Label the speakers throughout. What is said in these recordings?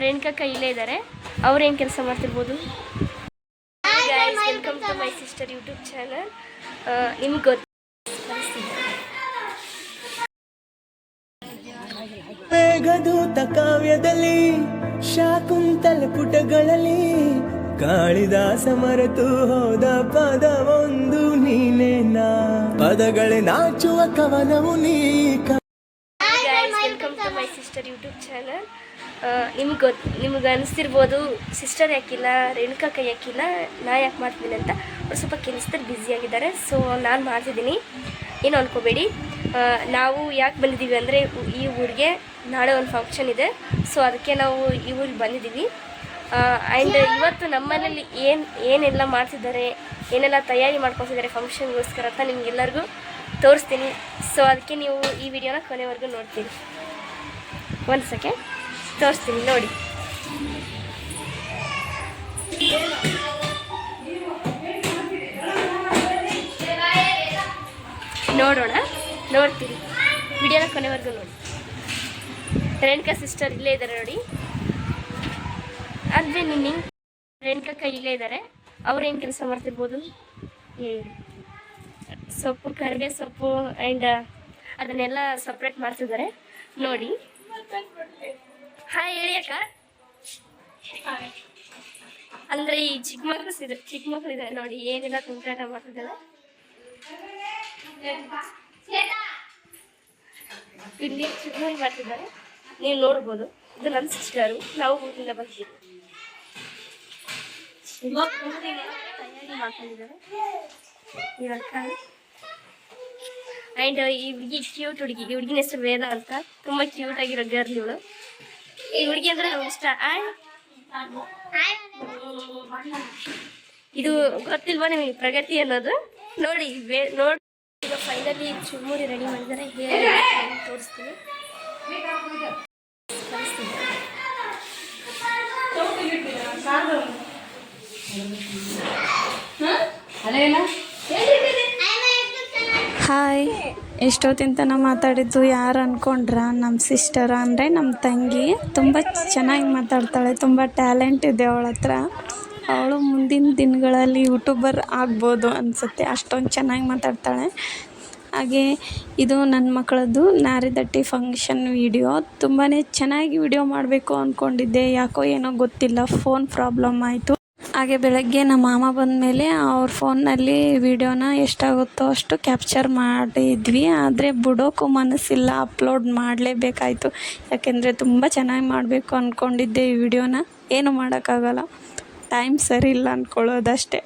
Speaker 1: ರೇಣುಕಕ್ಕ ಇಲ್ಲೇ ಇದ್ದಾರೆ. ಅವ್ರೇನು ಕೆಲಸ ಮಾಡ್ತಿರ್ಬೋದು? Welcome to my sister YouTube channel. ನಿಮ್ಗೆ ಗೊತ್ತು
Speaker 2: ಮೇಘದೂತ ಕಾವ್ಯದಲ್ಲಿ ಶಾಕುಂತಲ ಪುಟಗಳಲ್ಲಿ ಕಾಳಿದಾಸ ಮರೆತು ಹೋದ ಪದವೊಂದು ನೀನೇನಾ, ಪದಗಳೇ ನಾಚುವ ಕವನವು ನೀ.
Speaker 1: Welcome to my sister YouTube channel. ನಿಮ್ಗೆ ಅನಿಸ್ತಿರ್ಬೋದು ಸಿಸ್ಟರ್ ಯಾಕಿಲ್ಲ, ರೇಣುಕಕ್ಕ ಯಾಕಿಲ್ಲ, ನಾ ಯಾಕೆ ಮಾಡ್ತೀನಿ ಅಂತ. ಅವ್ರು ಸ್ವಲ್ಪ ಕೆಲಸದಲ್ಲಿ ಬ್ಯುಸಿಯಾಗಿದ್ದಾರೆ. ಸೊ ನಾನು ಮಾಡ್ತಿದ್ದೀನಿ, ಏನು ಅಂದ್ಕೋಬೇಡಿ. ನಾವು ಯಾಕೆ ಬಂದಿದ್ದೀವಿ ಅಂದರೆ ಈ ಊರಿಗೆ ನಾಳೆ ಒಂದು ಫಂಕ್ಷನ್ ಇದೆ. ಸೊ ಅದಕ್ಕೆ ನಾವು ಈ ಊರಿಗೆ ಬಂದಿದ್ದೀವಿ. ಆ್ಯಂಡ್ ಇವತ್ತು ನಮ್ಮನೇಲಿ ಏನೆಲ್ಲ ಮಾಡ್ತಿದ್ದಾರೆ, ಏನೆಲ್ಲ ತಯಾರಿ ಮಾಡ್ಕೊತಿದ್ದಾರೆ ಫಂಕ್ಷನ್ಗೋಸ್ಕರ ಅಂತ ನಿಮಗೆಲ್ಲರಿಗೂ ತೋರಿಸ್ತೀನಿ. ಸೊ ಅದಕ್ಕೆ ನೀವು ಈ ವಿಡಿಯೋನ ಕೊನೆವರೆಗೂ ನೋಡ್ತೀನಿ. ಒಂದು ಸೆಕೆಂಡ್ ತೋರಿಸ್ತೀನಿ, ನೋಡಿ. ನೋಡ್ತೀವಿ ವಿಡಿಯೋನ ಕೊನೆವರೆಗೂ ನೋಡಿ. ರೇಣುಕಾ ಸಿಸ್ಟರ್ ಇಲ್ಲೇ ಇದ್ದಾರೆ ನೋಡಿ. ಆದರೆ ನಿನ್ನೆ ರೇಣುಕಕ್ಕ ಇಲ್ಲೇ ಇದ್ದಾರೆ. ಅವ್ರೇನು ಕೆಲಸ ಮಾಡ್ತಿರ್ಬೋದು? ಸೊಪ್ಪು, ಕರಿಬೇ ಸೊಪ್ಪು ಆ್ಯಂಡ್ ಅದನ್ನೆಲ್ಲ ಸಪ್ರೇಟ್ ಮಾಡ್ತಿದ್ದಾರೆ ನೋಡಿ. ಹಾಯ್ ಹೇಳಿ ಅಕ್ಕ. ಅಂದರೆ ಈ ಚಿಕ್ಕ ಮಕ್ಕಳು ಇದ್ದಾರೆ ನೋಡಿ, ಏನೆಲ್ಲ ತುಂಟಾಟ ಮಾಡ್ತಿದ್ದಾರೆ. ಇಲ್ಲಿ ಚುರುಮುರಿ ಮಾಡ್ತಿದ್ದಾರೆ, ನೀವು ನೋಡ್ಬೋದು. ಇದು ನನ್ನ ಸಿಸ್ಟರು, ನಾವು ಊರಿಂದ ಬಂದಿದ್ದೀವಿ. ತಯಾರಿ ಮಾಡ್ಕೊಂಡಿದ್ದಾರೆ ಇವಾಗ. ಆ್ಯಂಡ್ ಈ ಹುಡುಗಿ ಕ್ಯೂಟ್ ಹುಡುಗಿ, ಈ ಹುಡುಗಿನ ಹೆಸರು ವೇದ ಅಂತ. ತುಂಬ ಕ್ಯೂಟ್ ಆಗಿರೋ ಗರ್ಲ್ ಇವಳು. ಈ ಹುಡುಗಿ ಅಂದರೆ ನಮ್ಗೆ ಇಷ್ಟ. ಇದು ಗೊತ್ತಿಲ್ವಾ ನಿಮಗೆ ಪ್ರಗತಿ ಅನ್ನೋದು? ನೋಡಿ ನೋಡಿ. ಈಗ ಫೈನಲಿ ಚುರುಮುರಿ ರೆಡಿ ಮಾಡಿದ್ದಾರೆ. ಹೇಗೆ ತೋರಿಸ್ತೀನಿ.
Speaker 3: ಹಾಯ್, ಎಷ್ಟೊತ್ತಿಂತ ಮಾತಾಡಿದ್ದು ಯಾರು ಅಂದ್ಕೊಂಡ್ರ? ನಮ್ಮ ಸಿಸ್ಟರ್ ಅಂದರೆ ನಮ್ಮ ತಂಗಿ. ತುಂಬ ಚೆನ್ನಾಗಿ ಮಾತಾಡ್ತಾಳೆ, ತುಂಬ ಟ್ಯಾಲೆಂಟ್ ಇದೆ ಅವಳ ಹತ್ರ. ಅವಳು ಮುಂದಿನ ದಿನಗಳಲ್ಲಿ ಯೂಟ್ಯೂಬರ್ ಆಗ್ಬೋದು ಅನಿಸುತ್ತೆ, ಅಷ್ಟೊಂದು ಚೆನ್ನಾಗಿ ಮಾತಾಡ್ತಾಳೆ. ಹಾಗೆ ಇದು ನನ್ನ ಮಕ್ಕಳದ್ದು ನಾರಿದಟ್ಟಿ ಫಂಕ್ಷನ್ ವಿಡಿಯೋ. ತುಂಬಾ ಚೆನ್ನಾಗಿ ವಿಡಿಯೋ ಮಾಡಬೇಕು ಅಂದ್ಕೊಂಡಿದ್ದೆ, ಯಾಕೋ ಏನೋ ಗೊತ್ತಿಲ್ಲ, ಫೋನ್ ಪ್ರಾಬ್ಲಮ್ ಆಯಿತು. ಹಾಗೆ ಬೆಳಗ್ಗೆ ನಮ್ಮ ಮಾಮ ಬಂದ ಮೇಲೆ ಅವ್ರ ಫೋನ್ನಲ್ಲಿ ವಿಡಿಯೋನ ಎಷ್ಟಾಗುತ್ತೋ ಅಷ್ಟು ಕ್ಯಾಪ್ಚರ್ ಮಾಡಿದ್ವಿ. ಆದರೆ ಬಿಡೋಕ್ಕೂ ಮನಸ್ಸಿಲ್ಲ, ಅಪ್ಲೋಡ್ ಮಾಡಲೇಬೇಕಾಯ್ತು. ಯಾಕೆಂದರೆ ತುಂಬ ಚೆನ್ನಾಗಿ ಮಾಡಬೇಕು ಅಂದ್ಕೊಂಡಿದ್ದೆ ಈ ವಿಡಿಯೋನ. ಏನು ಮಾಡೋಕ್ಕಾಗಲ್ಲ, ಟೈಮ್ ಸರಿ ಇಲ್ಲ ಅಂದ್ಕೊಳ್ಳೋದಷ್ಟೇ.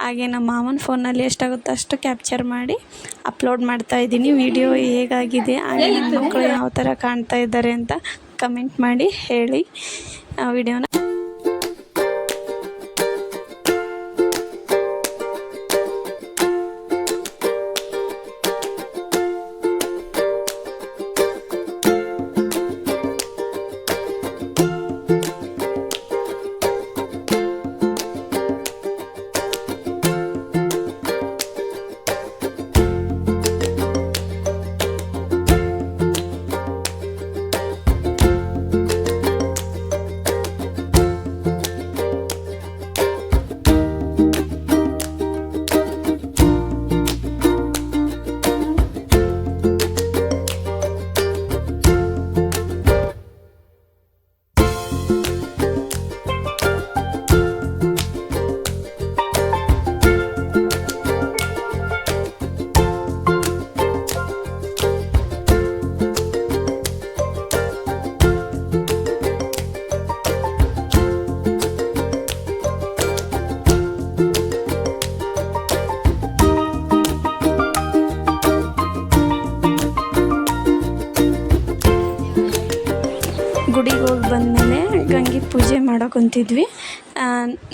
Speaker 3: ಹಾಗೆ ನಮ್ಮ ಮಾಮನ ಫೋನಲ್ಲಿ ಎಷ್ಟಾಗುತ್ತೋ ಅಷ್ಟು ಕ್ಯಾಪ್ಚರ್ ಮಾಡಿ ಅಪ್ಲೋಡ್ ಮಾಡ್ತಾಯಿದ್ದೀನಿ. ವಿಡಿಯೋ ಹೇಗಾಗಿದೆ, ಹಾಗೆ ನನ್ನ ಮಕ್ಕಳು ಯಾವ ಥರ ಕಾಣ್ತಾ ಇದ್ದಾರೆ ಅಂತ ಕಮೆಂಟ್ ಮಾಡಿ ಹೇಳಿ. ವಿಡಿಯೋನ ಗುಡಿಗೆ ಹೋಗಿ ಬಂದಮೇಲೆ ಗಂಗೆ ಪೂಜೆ ಮಾಡೋಕೆ ಕುಂತಿದ್ವಿ.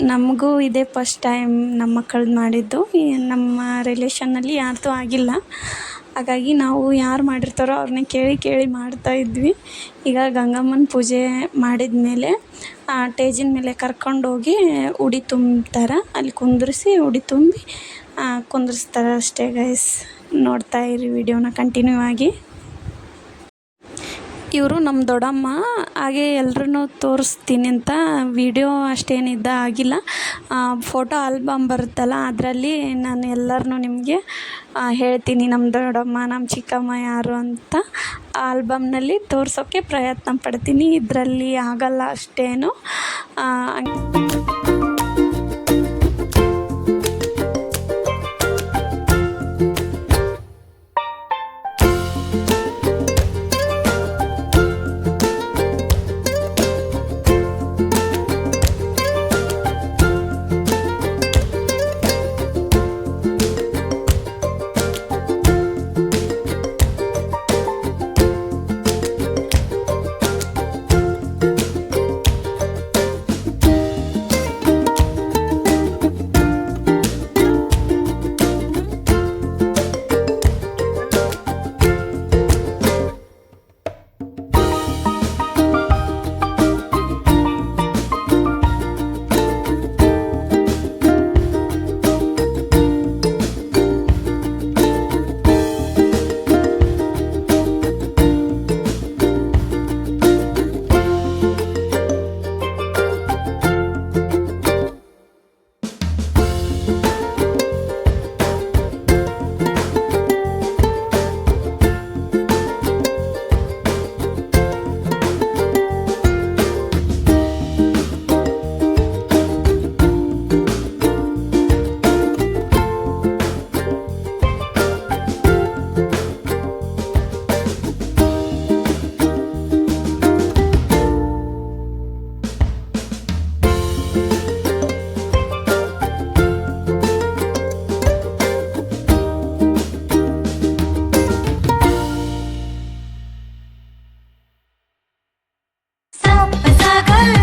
Speaker 3: ನಮಗೂ ಇದೇ ಫಸ್ಟ್ ಟೈಮ್ ನಮ್ಮ ಮಕ್ಕಳದ್ದು ಮಾಡಿದ್ದು. ನಮ್ಮ ರಿಲೇಷನ್ನಲ್ಲಿ ಯಾರ್ದು ಆಗಿಲ್ಲ. ಹಾಗಾಗಿ ನಾವು ಯಾರು ಮಾಡಿರ್ತಾರೋ ಅವ್ರನ್ನ ಕೇಳಿ ಮಾಡ್ತಾಯಿದ್ವಿ. ಈಗ ಗಂಗಮ್ಮನ ಪೂಜೆ ಮಾಡಿದ ಮೇಲೆ ಸ್ಟೇಜಿನ ಮೇಲೆ ಕರ್ಕೊಂಡೋಗಿ ಉಡಿ ತುಂಬ್ತಾರೆ. ಅಲ್ಲಿ ಕುಂದ್ರಿಸಿ ಉಡಿ ತುಂಬಿ ಕುಂದ್ರಿಸ್ತಾರೆ ಅಷ್ಟೇ ಗೈಸ್. ನೋಡ್ತಾ ಇರಿ ವಿಡಿಯೋನ ಕಂಟಿನ್ಯೂ ಆಗಿ. ಇವರು ನಮ್ಮ ದೊಡ್ಡಮ್ಮ. ಹಾಗೆ ಎಲ್ರೂ ತೋರಿಸ್ತೀನಿ ಅಂತ ವಿಡಿಯೋ ಅಷ್ಟೇನಿದ್ದ ಆಗಿಲ್ಲ. ಫೋಟೋ ಆಲ್ಬಮ್ ಬರುತ್ತಲ್ಲ ಅದರಲ್ಲಿ ನಾನು ಎಲ್ಲರನ್ನೂ ನಿಮಗೆ ಹೇಳ್ತೀನಿ, ನಮ್ಮ ದೊಡ್ಡಮ್ಮ ನಮ್ಮ ಚಿಕ್ಕಮ್ಮ ಯಾರು ಅಂತ ಆಲ್ಬಮ್ನಲ್ಲಿ ತೋರ್ಸೋಕ್ಕೆ ಪ್ರಯತ್ನ ಪಡ್ತೀನಿ. ಇದರಲ್ಲಿ ಆಗಲ್ಲ ಅಷ್ಟೇನು.
Speaker 4: सागर